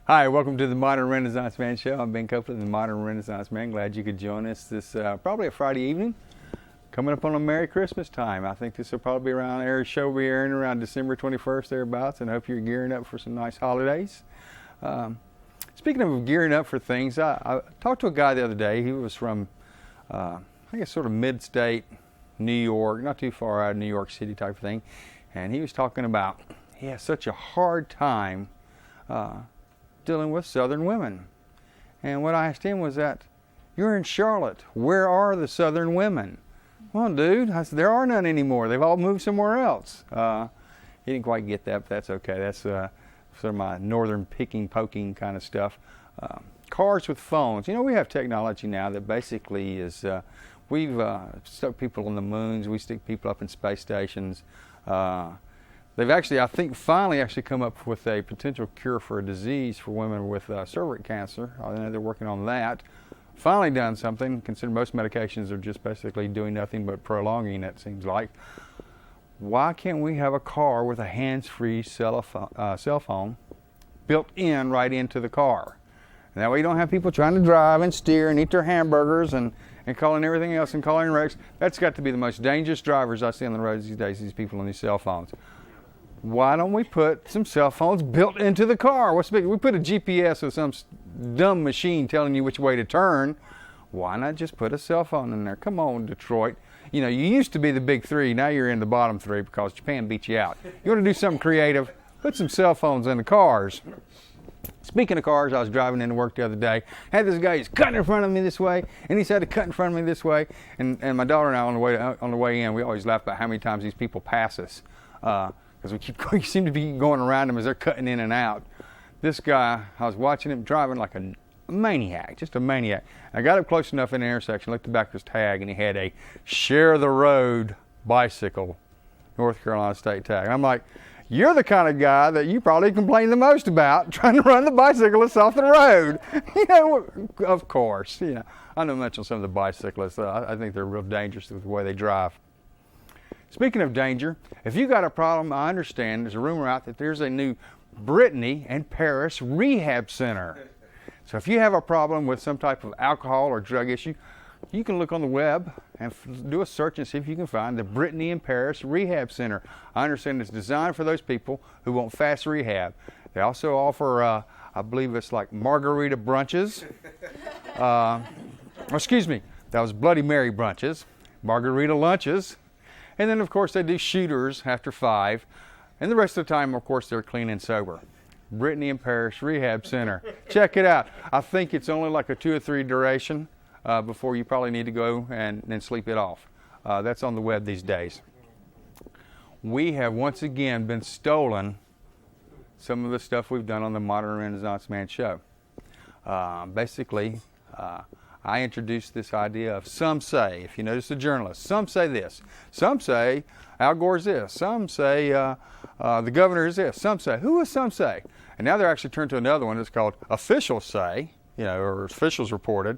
Hi, welcome to the Modern Renaissance Man Show. I'm Ben Copeland, the Modern Renaissance Man. Glad you could join us this probably a Friday evening, coming up on a Merry Christmas time. I think this will probably be around our show will be airing around December 21st thereabouts, and I hope you're gearing up for some nice holidays. Speaking of gearing up for things, I talked to a guy the other day. He was from I guess sort of mid-state New York, not too far out of New York City type of thing, and he was talking about he has such a hard time dealing with Southern women. And what I asked him was that, you're in Charlotte, where are the Southern women? Well, dude, I said, there are none anymore. They've all moved somewhere else. He didn't quite get that, but that's okay. That's sort of my northern picking, poking kind of stuff. Cars with phones. You know, we have technology now that basically is, we've stuck people on the moons, we stick people up in space stations. They've actually, I think, finally come up with a potential cure for a disease for women with cervical cancer. I know they're working on that. Finally done something. Consider most medications are just basically doing nothing but prolonging it, seems like. Why can't we have a car with a hands-free cell phone built in right into the car? And that way you don't have people trying to drive and steer and eat their hamburgers and calling everything else and calling wrecks. That's got to be the most dangerous drivers I see on the roads these days, these people on these cell phones. Why don't we put some cell phones built into the car? What's big? We put a GPS with some dumb machine telling you which way to turn. Why not just put a cell phone in there? Come on, Detroit. You know, you used to be the big three. Now you're in the bottom three because Japan beat you out. You want to do something creative? Put some cell phones in the cars. Speaking of cars, I was driving into work the other day. Had this guy, he's cutting in front of me this way, and he said to cut in front of me this way. And my daughter and I, on the way in, we always laugh about how many times these people pass us. Because we seem to be going around them as they're cutting in and out. This guy, I was watching him driving like a maniac, just a maniac. I got up close enough in the intersection, looked back at his tag, and he had a Share the Road bicycle, North Carolina state tag. And I'm like, you're the kind of guy that you probably complain the most about, trying to run the bicyclists off the road. You know, of course. You know, I know much on some of the bicyclists. I think they're real dangerous with the way they drive. Speaking of danger, if you got a problem, I understand there's a rumor out that there's a new Brittany and Paris rehab center. So if you have a problem with some type of alcohol or drug issue, you can look on the web and do a search and see if you can find the Brittany and Paris Rehab Center. I understand it's designed for those people who want fast rehab. They also offer, I believe it's like margarita brunches. Excuse me, that was Bloody Mary brunches, margarita lunches. And then, of course, they do shooters after 5. And the rest of the time, of course, they're clean and sober. Brittany and Paris Rehab Center. Check it out. I think it's only like a 2 or 3 duration before you probably need to go and sleep it off. That's on the web these days. We have once again been stolen some of the stuff we've done on the Modern Renaissance Man Show. Basically, I introduced this idea of some say, if you notice the journalists, some say this, some say Al Gore's this, some say the governor is this, some say, who is some say? And now they're actually turned to another one that's called officials say, you know, or officials reported,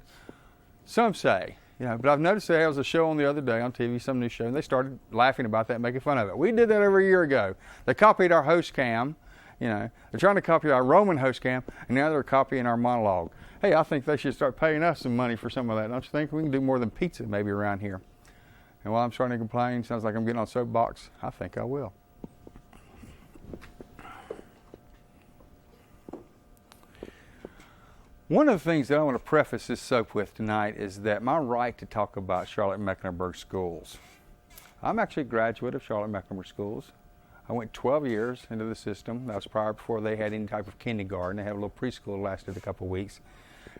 some say. You know, but I've noticed there was a show on the other day on TV, some new show, and they started laughing about that and making fun of it. We did that over a year ago. They copied our host cam, you know, they're trying to copy our Roman host cam, and now they're copying our monologue. Hey, I think they should start paying us some money for some of that. Don't you think? We can do more than pizza maybe around here. And while I'm starting to complain, sounds like I'm getting on soapbox, I think I will. One of the things that I want to preface this soap with tonight is that my right to talk about Charlotte-Mecklenburg schools. I'm actually a graduate of Charlotte-Mecklenburg schools. I went 12 years into the system. That was prior before they had any type of kindergarten. They had a little preschool that lasted a couple of weeks.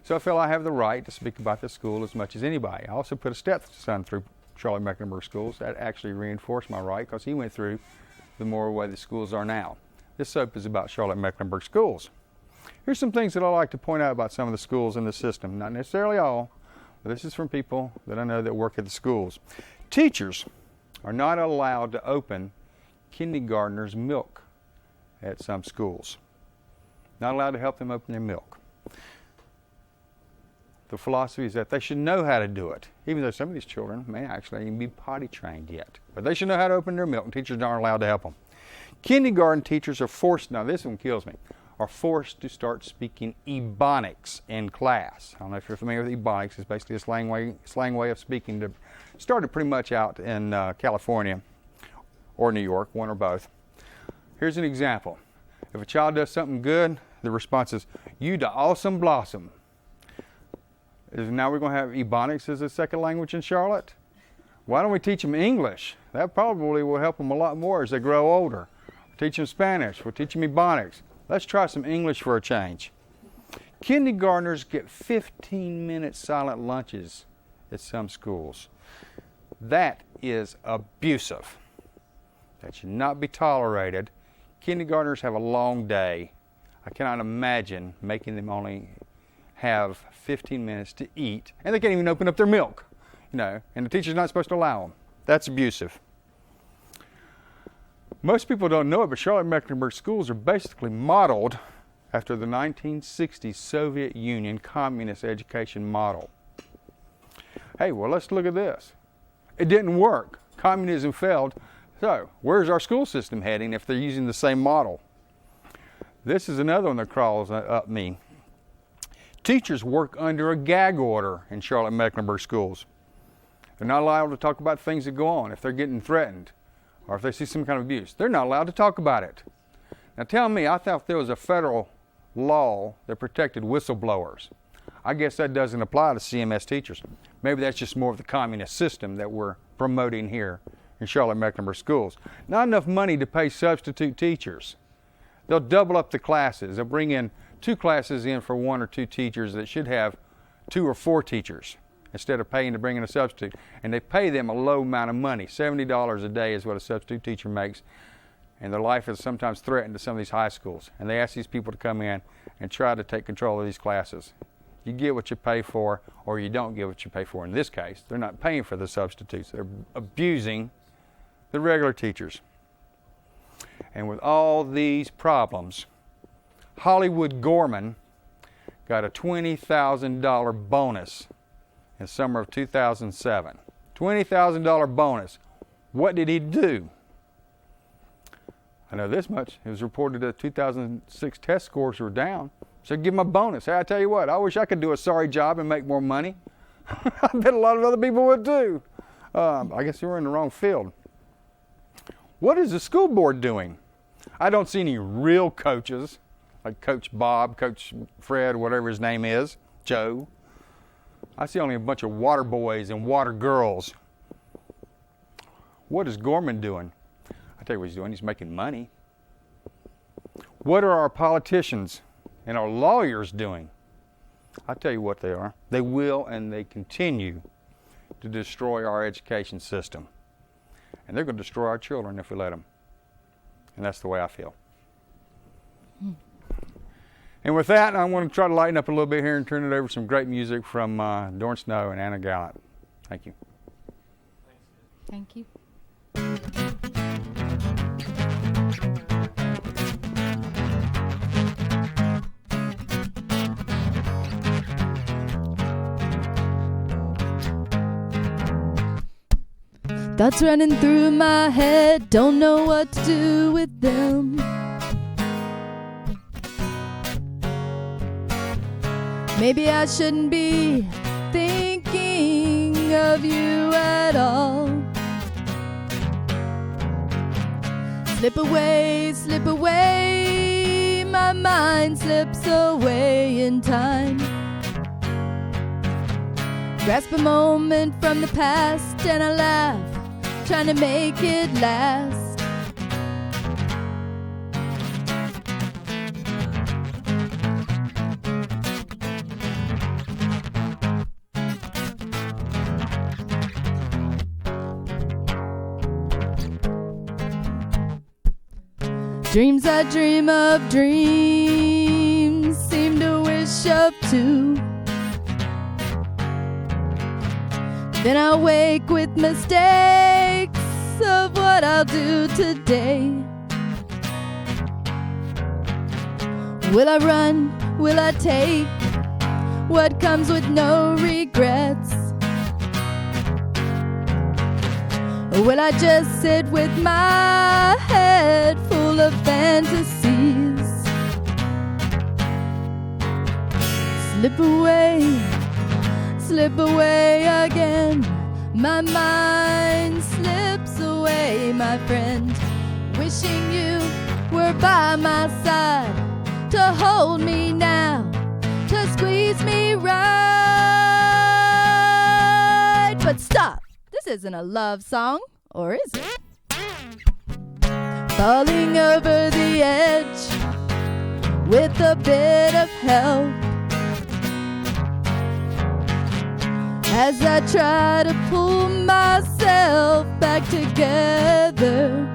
So I feel I have the right to speak about the school as much as anybody. I also put a stepson through Charlotte-Mecklenburg schools. That actually reinforced my right because he went through the more way the schools are now. This soap is about Charlotte-Mecklenburg schools. Here's some things that I like to point out about some of the schools in the system. Not necessarily all, but this is from people that I know that work at the schools. Teachers are not allowed to open kindergartners' milk at some schools. Not allowed to help them open their milk. The philosophy is that they should know how to do it, even though some of these children may actually even be potty trained yet. But they should know how to open their milk, and teachers aren't allowed to help them. Kindergarten teachers are forced, now this one kills me, are forced to start speaking Ebonics in class. I don't know if you're familiar with Ebonics. It's basically a slang way of speaking. That started pretty much out in California or New York, one or both. Here's an example. If a child does something good, the response is, "You da awesome blossom." Now we're going to have Ebonics as a second language in Charlotte? Why don't we teach them English? That probably will help them a lot more as they grow older. Teach them Spanish. We'll teach them Ebonics. Let's try some English for a change. Kindergartners get 15-minute silent lunches at some schools. That is abusive. That should not be tolerated. Kindergartners have a long day. I cannot imagine making them only have 15 minutes to eat, and they can't even open up their milk, and the teacher's not supposed to allow them. That's abusive. Most people don't know it, but Charlotte-Mecklenburg schools are basically modeled after the 1960s Soviet Union communist education model. Hey, well, let's look at this. It didn't work. Communism failed. So, where's our school system heading if they're using the same model? This is another one that crawls up me. Teachers work under a gag order in Charlotte-Mecklenburg schools. They're not allowed to talk about things that go on if they're getting threatened or if they see some kind of abuse. They're not allowed to talk about it. Now tell me, I thought there was a federal law that protected whistleblowers. I guess that doesn't apply to CMS teachers. Maybe that's just more of the communist system that we're promoting here in Charlotte-Mecklenburg schools. Not enough money to pay substitute teachers. They'll double up the classes. They'll bring in 2 classes in for 1 or 2 teachers that should have 2 or 4 teachers instead of paying to bring in a substitute. And they pay them a low amount of money. $70 a day is what a substitute teacher makes. And their life is sometimes threatened to some of these high schools. And they ask these people to come in and try to take control of these classes. You get what you pay for, or you don't get what you pay for. In this case, they're not paying for the substitutes. They're abusing the regular teachers. And with all these problems, Hollywood Gorman got a $20,000 bonus in summer of 2007. $20,000 bonus. What did he do? I know this much. It was reported that 2006 test scores were down. So give him a bonus. Hey, I tell you what, I wish I could do a sorry job and make more money. I bet a lot of other people would too. I guess you were in the wrong field. What is the school board doing? I don't see any real coaches, like Coach Bob, Coach Fred, whatever his name is, Joe. I see only a bunch of water boys and water girls. What is Gorman doing? I tell you what he's doing, he's making money. What are our politicians and our lawyers doing? I tell you what they are. They will and they continue to destroy our education system. And they're going to destroy our children if we let them. And that's the way I feel. And with that, I want to try to lighten up a little bit here and turn it over to some great music from DoranAnna and Anna Gallant. Thank you. Thank you. Thoughts running through my head, don't know what to do with them. Maybe I shouldn't be thinking of you at all. Slip away, my mind slips away in time. Grasp a moment from the past and I laugh, trying to make it last. Dreams I dream of dreams seem to wish up to. Then I wake with mistakes of what I'll do today. Will I run? Will I take what comes with no regrets? Or will I just sit with my head full of fantasies? slip away again. My mind slips away, my friend, wishing you were by my side to hold me now, to squeeze me right. But stop, this isn't a love song, or is it? Falling over the edge with a bit of help, as I try to pull myself back together.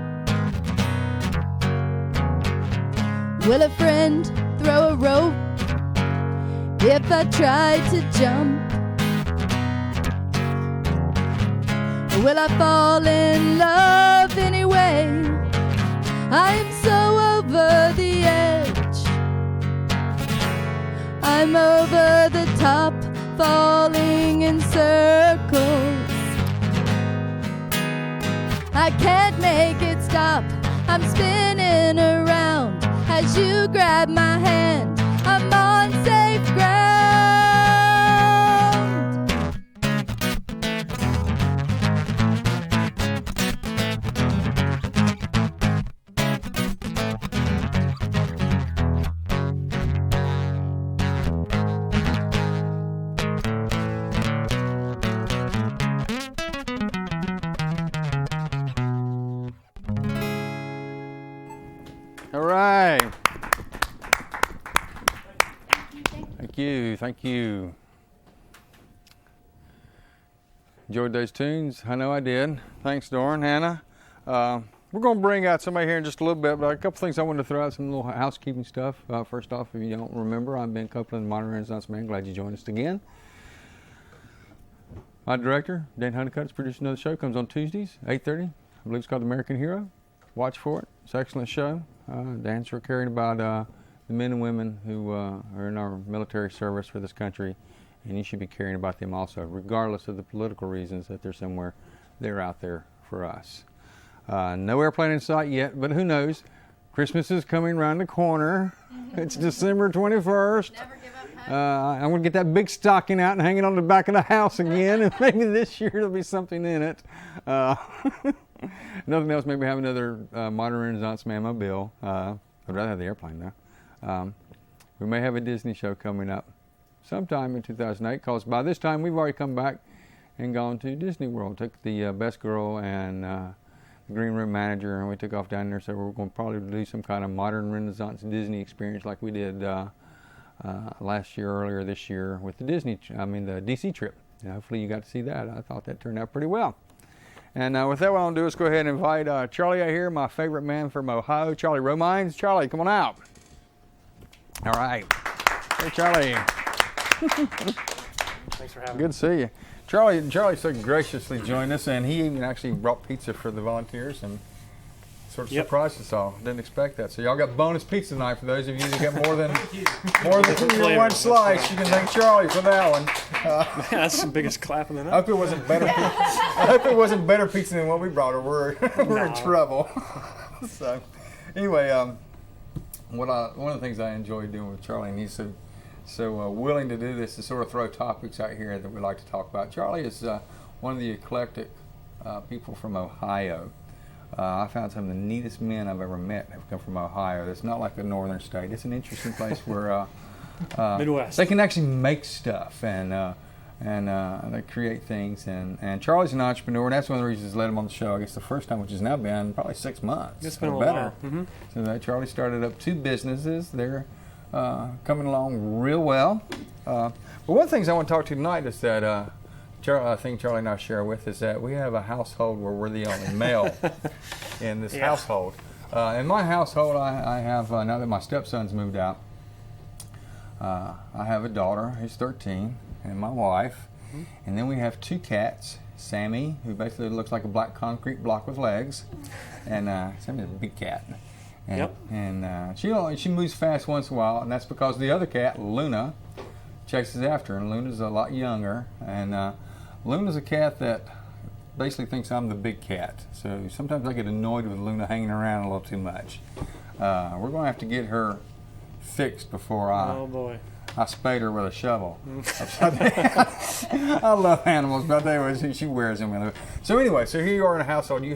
Will a friend throw a rope if I try to jump? Or will I fall in love anyway? I am so over the edge, I'm over the top, falling in circles. I can't make it stop, I'm spinning around as you grab my hand. I'm on safe ground. All right. Thank you. Enjoyed those tunes? I know I did. Thanks, DoranAnna. We're going to bring out somebody here in just a little bit, but a couple things I wanted to throw out, some little housekeeping stuff. First off, if you don't remember, I'm Ben Copeland, Modern Renaissance Man. Glad you joined us again. My director, Dan Honeycutt, is producing another show. Comes on Tuesdays, 8:30. I believe it's called The American Hero. Watch for it. It's an excellent show. Dan's for caring about the men and women who are in our military service for this country, and you should be caring about them also, regardless of the political reasons that they're somewhere. They're out there for us. No airplane in sight yet, but who knows? Christmas is coming around the corner. It's December 21st. Never give up hope. I'm going to get that big stocking out and hang it on the back of the house again, and maybe this year there'll be something in it. Nothing else, maybe have another Modern Renaissance Man mobile. I'd rather have the airplane though. We may have a Disney show coming up sometime in 2008, because by this time we've already come back and gone to Disney World. Took the best girl and the green room manager, and we took off down there. So we're going to probably do some kind of Modern Renaissance Disney experience like we did last year, earlier this year with the the DC trip. And hopefully you got to see that. I thought that turned out pretty well. And with that, what I want to do is go ahead and invite Charlie out here, my favorite man from Ohio, CharlieRomine. Charlie, come on out. All right. Hey, Charlie. Thanks for having me. Good to see you. Charlie so graciously joined us, and he even actually brought pizza for the volunteers and sort of surprised us all. Didn't expect that. So y'all got bonus pizza tonight for those of you that got more than your one slice. You can thank Charlie for that one. That's the biggest clap in the night. I hope it wasn't better. I hope it wasn't better pizza than what we brought her. We're in trouble. So anyway, one of the things I enjoy doing with Charlie, and he's so willing to do this, is sort of throw topics out here that we like to talk about. Charlie is one of the eclectic people from Ohio. I found some of the neatest men I've ever met have come from Ohio. It's not like a northern state. It's an interesting place where Midwest. They can actually make stuff and they create things. And Charlie's an entrepreneur, and that's one of the reasons I led him on the show. I guess the first time, which has now been probably 6 months. It's been a better. while. Mm-hmm. So Charlie started up 2 businesses. They're coming along real well. But one of the things I want to talk to you tonight is that I think Charlie and I share with is that we have a household where we're the only male in this household. In my household, I have, now that my stepson's moved out, I have a daughter who's 13 and my wife, and then we have 2 cats, Sammy, who basically looks like a black concrete block with legs, and Sammy's a big cat. And she moves fast once in a while, and that's because the other cat, Luna, chases after her, and Luna's a lot younger, and Luna's a cat that basically thinks I'm the big cat, so sometimes I get annoyed with Luna hanging around a little too much. We're going to have to get her fixed before I I spayed her with a shovel. I love animals, but anyway, she wears them. So anyway, so here you are in a household. You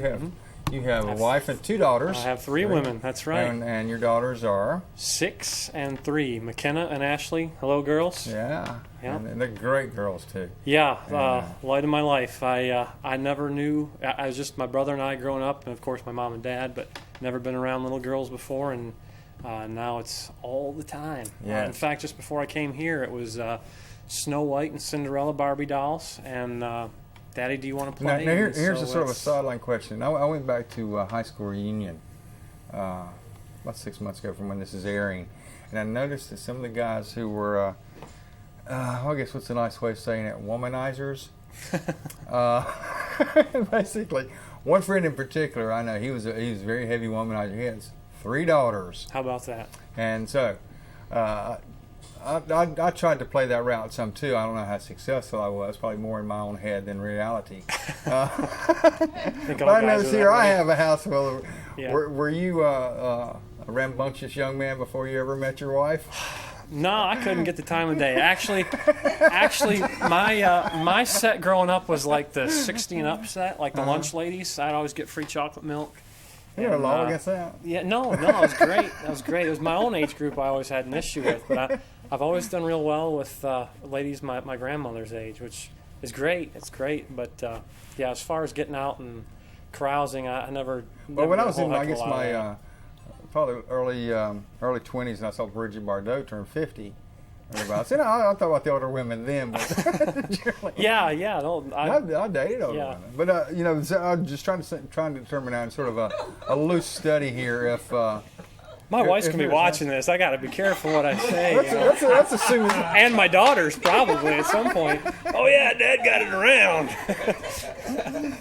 have a wife and 2 daughters. I have 3 women. That's right. And your daughters are 6 and 3. McKenna and Ashley. Hello, girls. Yeah. Yeah. And they're great girls too. Yeah. Light of my life. I never knew. I was just my brother and I growing up, and of course my mom and dad, but never been around little girls before, and now it's all the time. Yes. In fact, just before I came here, it was Snow White and Cinderella Barbie dolls, and Daddy, do you want to play? Now here's a sort of a sideline question. I went back to high school reunion about 6 months ago from when this is airing, and I noticed that some of the guys who were, I guess what's a nice way of saying it, womanizers. Basically, one friend in particular, I know he was a very heavy womanizer. He has 3 daughters. How about that? And so, I tried to play that route some too. I don't know how successful I was. Probably more in my own head than reality. But I noticed here I have a house full of. Yeah. Were you a rambunctious young man before you ever met your wife? No, I couldn't get the time of day. Actually, my set growing up was like the 16 up set, like the lunch ladies. I'd always get free chocolate milk. You had a law against that? Yeah, no, it was great. That was great. It was my own age group I always had an issue with, but I've always done real well with ladies my grandmother's age, which is great. It's great, but yeah, as far as getting out and carousing, I never. Well, when I was in, I I guess my probably early 20s, and I saw Bridget Bardot turn 50. I said, I thought about the older women then, but yeah. I dated older women. But so I'm just trying to determine out sort of a loose study here if. My wife's going to be watching this. I got to be careful what I say. That's assuming. And my daughters probably at some point. Oh yeah, Dad got it around.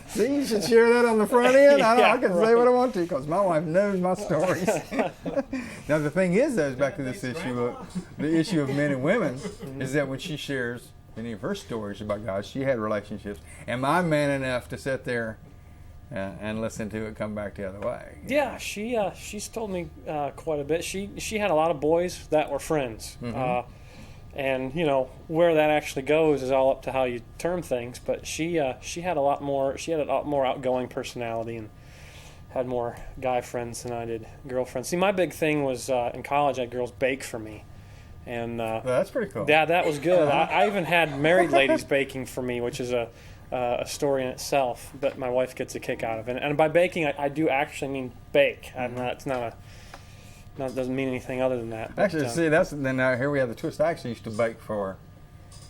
See, you should share that on the front end. I can say right. what I want to because my wife knows my stories. Now the thing is, though, is back to this issue of men and women, is that when she shares any of her stories about guys, she had relationships. Am I man enough to sit there and listen to it come back the other way? Yeah, she's told me quite a bit. She had a lot of boys that were friends, and where that actually goes is all up to how you term things. But she had a lot more. She had a lot more outgoing personality and had more guy friends than I did girlfriends. See, my big thing was in college I had girls bake for me, and that's pretty cool. Yeah, that was good. I even had married ladies baking for me, which is a story in itself, but my wife gets a kick out of it. And by baking, I do actually mean bake. It doesn't mean anything other than that. But, actually, see, then here we have the twist. I actually used to bake for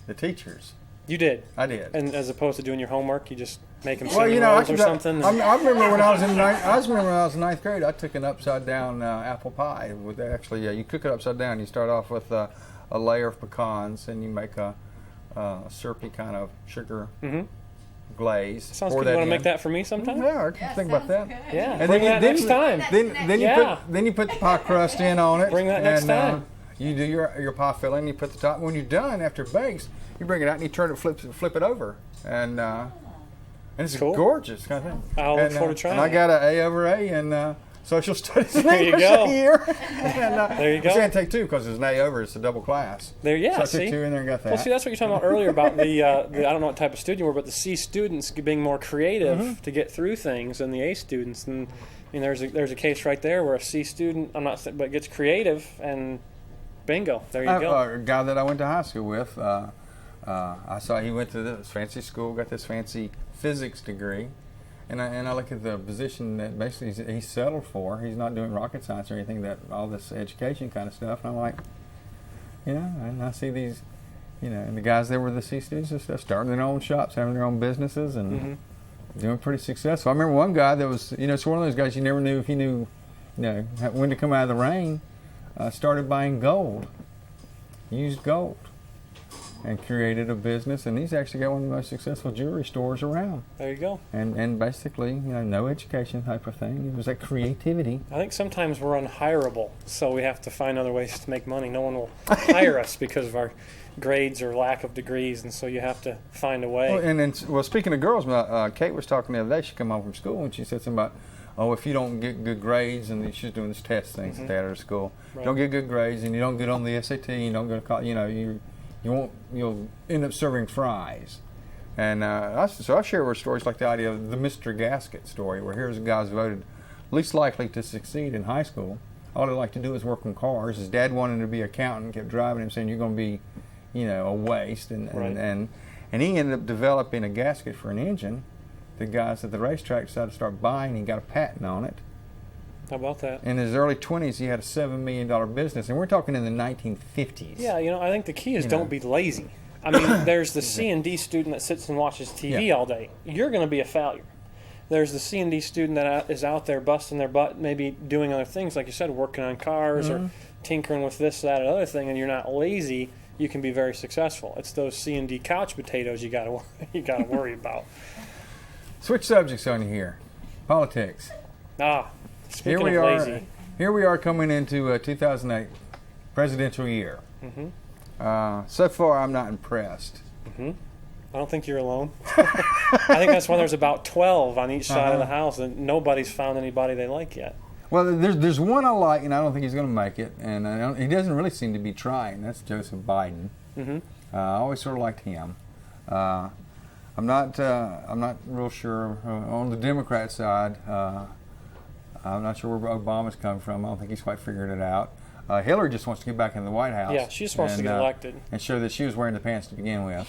the teachers. You did? I did. And as opposed to doing your homework, you just make them or something? I remember when I was in ninth grade, I took an upside down apple pie. With you cook it upside down. You start off with a layer of pecans, and you make a syrupy kind of sugar glaze. Sounds good. You want to make that for me sometime? Yeah, I can think about that. Okay. Yeah, and bring that next time. Then you put the pie crust in on it. Bring that next time. You do your pie filling. You put the top. When you're done, after it bakes, you bring it out and you flip it over, and it's cool. Gorgeous kind of thing. I'll look forward to trying. And I got an A over A in social studies and there you English go. a year. There you go. You can't take 2 because there's an A over. It's a double class. There, yeah. So I took 2 in there and got that. Well, see, that's what you're talking about earlier about the I don't know what type of student you were, but the C students being more creative to get through things than the A students. And I mean, there's a case right there where a C student, but gets creative and bingo, there you go. A guy that I went to high school with, I saw he went to this fancy school, got this fancy physics degree. And I look at the position that basically he's settled for. He's not doing rocket science or anything, that all this education kind of stuff. And I'm like, and I see these, and the guys that were the C students and stuff starting their own shops, having their own businesses, and doing pretty successful. I remember one guy that was, it's one of those guys you never knew if he knew, when to come out of the rain. Started buying gold, used gold, and created a business, and he's actually got one of the most successful jewelry stores around. There you go. And basically, no education type of thing. It was that creativity. I think sometimes we're unhireable, so we have to find other ways to make money. No one will hire us because of our grades or lack of degrees, and so you have to find a way. Well, speaking of girls, Kate was talking the other day. She came home from school, and she said something about, oh, if you don't get good grades, and she's doing this test things at her school, Right. don't get good grades, and you don't get on the SAT, you don't go to college, you'll end up serving fries. And so I share with stories like the idea of the Mr. Gasket story, where here's a guy's voted least likely to succeed in high school. All he liked to do is work on cars. His dad wanted him to be an accountant, kept driving him, saying you're going to be, a waste. And he ended up developing a gasket for an engine. The guys at the racetrack decided to start buying. He got a patent on it. How about that? In his early 20s, he had a $7 million business, and we're talking in the 1950s. Yeah, I think the key is don't be lazy. I mean, there's the C&D student that sits and watches TV all day. You're going to be a failure. There's the C&D student that is out there busting their butt, maybe doing other things, like you said, working on cars or tinkering with this, that, or other thing, and you're not lazy. You can be very successful. It's those C&D couch potatoes you got to worry about. Switch subjects on you here. Politics. Speaking of lazy. Here we are coming into 2008 presidential year. So far, I'm not impressed. I don't think you're alone. I think that's why there's about 12 on each side of the house, and nobody's found anybody they like yet. Well, there's one I like, and I don't think he's going to make it, and he doesn't really seem to be trying. That's Joseph Biden. I always sort of liked him. I'm not real sure on the Democrat side. I'm not sure where Obama's come from. I don't think he's quite figured it out. Hillary just wants to get back in the White House. Yeah, she just wants to get elected and show that she was wearing the pants to begin with.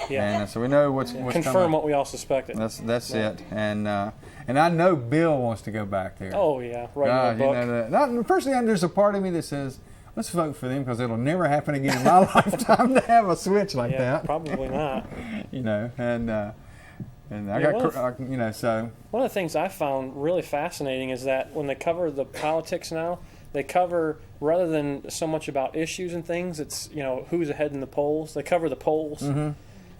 Yeah, and so we know what's confirm coming. what we all suspected. That's it. And I know Bill wants to go back there. Oh yeah, right in the book. Personally, there's a part of me that says, let's vote for them because it'll never happen again in my lifetime to have a switch like that. Probably not. And I got, so. One of the things I found really fascinating is that when they cover the politics now, they cover, rather than so much about issues and things, it's, who's ahead in the polls. They cover the polls.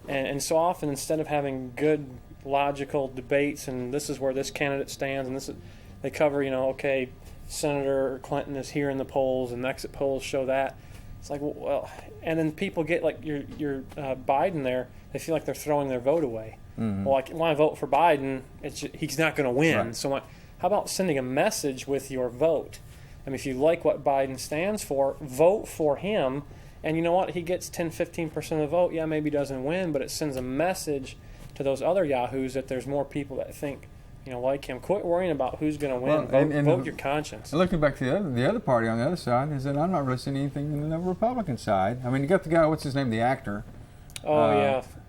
And so often, instead of having good, logical debates and this is where this candidate stands, and they cover, okay, Senator Clinton is here in the polls and the exit polls show that. It's like, well, and then people get like your Biden there, they feel like they're throwing their vote away. Well, when I vote for Biden, he's not going to win. Right. So how about sending a message with your vote? I mean, if you like what Biden stands for, vote for him. And you know what? He gets 10, 15% of the vote. Yeah, maybe he doesn't win, but it sends a message to those other yahoos that there's more people that think, like him. Quit worrying about who's going to win. Vote your conscience. And looking back to the other party on the other side is that I'm not really seeing anything in the Republican side. I mean, you got the guy, what's his name, the actor?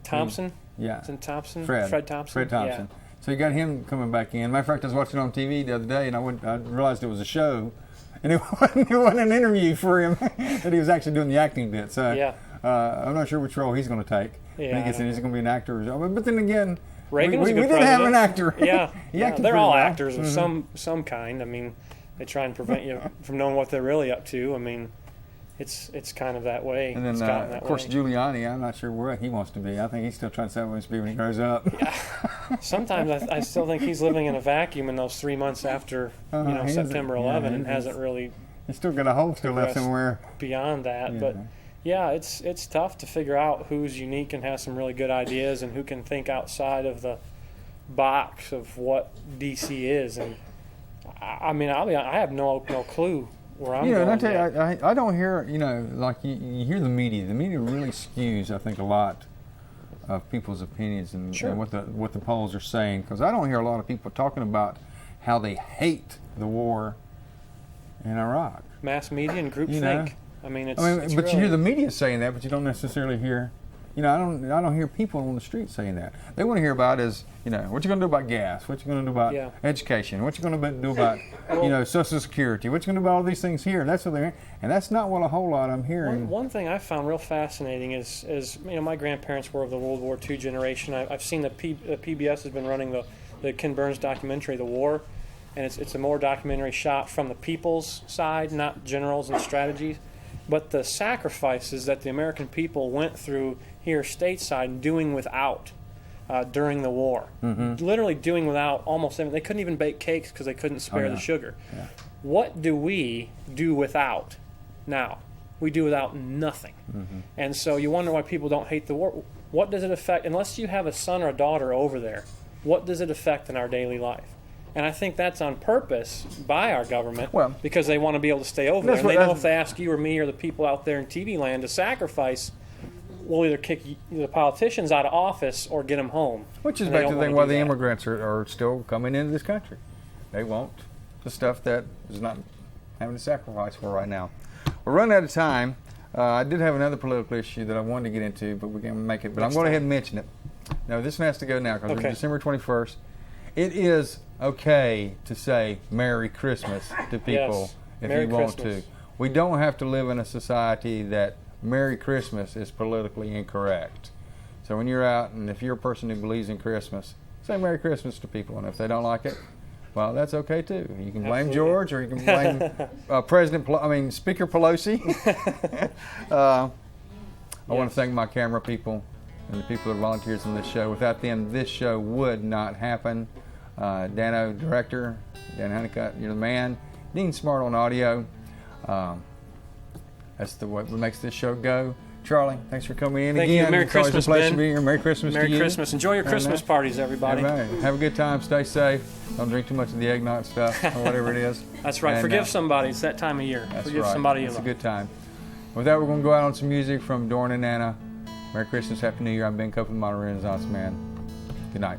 Thompson? Yeah. It's in Thompson? Fred Thompson? Fred Thompson. Yeah. So you got him coming back in. Matter of fact, I was watching on TV the other day, and I realized it was a show. And it wasn't an interview for him, that he was actually doing the acting bit. So I'm not sure which role he's going to take. Yeah, I guess he's going to be an actor. But then again, Reagan was a good we did have an actor. Yeah, they're all actors of some kind. I mean, they try and prevent you from knowing what they're really up to. I mean, it's kind of that way. And then, of course, Giuliani, I'm not sure where he wants to be. I think he's still trying to say what he wants to be when he grows up. Yeah. Sometimes I still think he's living in a vacuum in those 3 months after September 11 and hasn't really. He's still got a hole still left somewhere. Beyond that, but it's tough to figure out who's unique and has some really good ideas and who can think outside of the box of what DC is. And I mean, I have no clue where I'm going. And I tell you, I don't hear, like you hear the media. The media really skews, I think, a lot of people's opinions and what the polls are saying. Because I don't hear a lot of people talking about how they hate the war in Iraq. Mass media and groupthink. I mean, it's but really, you hear the media saying that, but you don't necessarily hear. I don't hear people on the street saying that. They want to hear about is, what you're going to do about gas, what you're going to do about education, what you're going to do about, Social Security, what you're going to do about all these things here. That's what they're, and that's not what a whole lot I'm hearing. One thing I found real fascinating is my grandparents were of the World War II generation. I've seen the PBS has been running the Ken Burns documentary, The War, and it's a more documentary shot from the people's side, not generals and strategies, but the sacrifices that the American people went through here stateside doing without during the war. Literally doing without almost everything. They couldn't even bake cakes because they couldn't spare the sugar. Yeah. What do we do without now? We do without nothing. And so you wonder why people don't hate the war. What does it affect? Unless you have a son or a daughter over there, what does it affect in our daily life? And I think that's on purpose by our government, Well, because they want to be able to stay over there. that's And they what- know if they ask you or me or the people out there in TV land to sacrifice, we'll either kick the politicians out of office or get them home. Which is And they back to don't the thing wanna why do the that. immigrants are still coming into this country. They want the stuff that is not having to sacrifice for right now. We're running out of time. I did have another political issue that I wanted to get into, but we can make it. But I'm Next going to time. ahead and mention it. No, this one has to go now because Okay. it's December 21st. It is okay to say Merry Christmas to people Yes. if Merry you want Christmas. to. We don't have to live in a society that Merry Christmas is politically incorrect. So when you're out and if you're a person who believes in Christmas, say Merry Christmas to people. And if they don't like it, well, that's okay too. You can blame Absolutely. George or you can blame Speaker Pelosi. I want to thank my camera people and the people that are volunteers in this show. Without them, this show would not happen. Dano, director, Dan Honeycutt, you're the man. Dean Smart on audio. That's what makes this show go. Charlie, thanks for coming in Thank again. you. Merry It's always Christmas, a pleasure Ben. to be here. Merry Christmas to Merry you. Christmas. Enjoy your Christmas parties, everybody. All right. Have a good time. Stay safe. Don't drink too much of the eggnog stuff or whatever it is. That's right. And, Forgive somebody. It's that time of year. That's Forgive right. somebody you It's a love. good time. With that, we're going to go out on some music from DoranAnna. Merry Christmas, Happy New Year. I'm Ben Copeland, Modern Renaissance Man. Good night.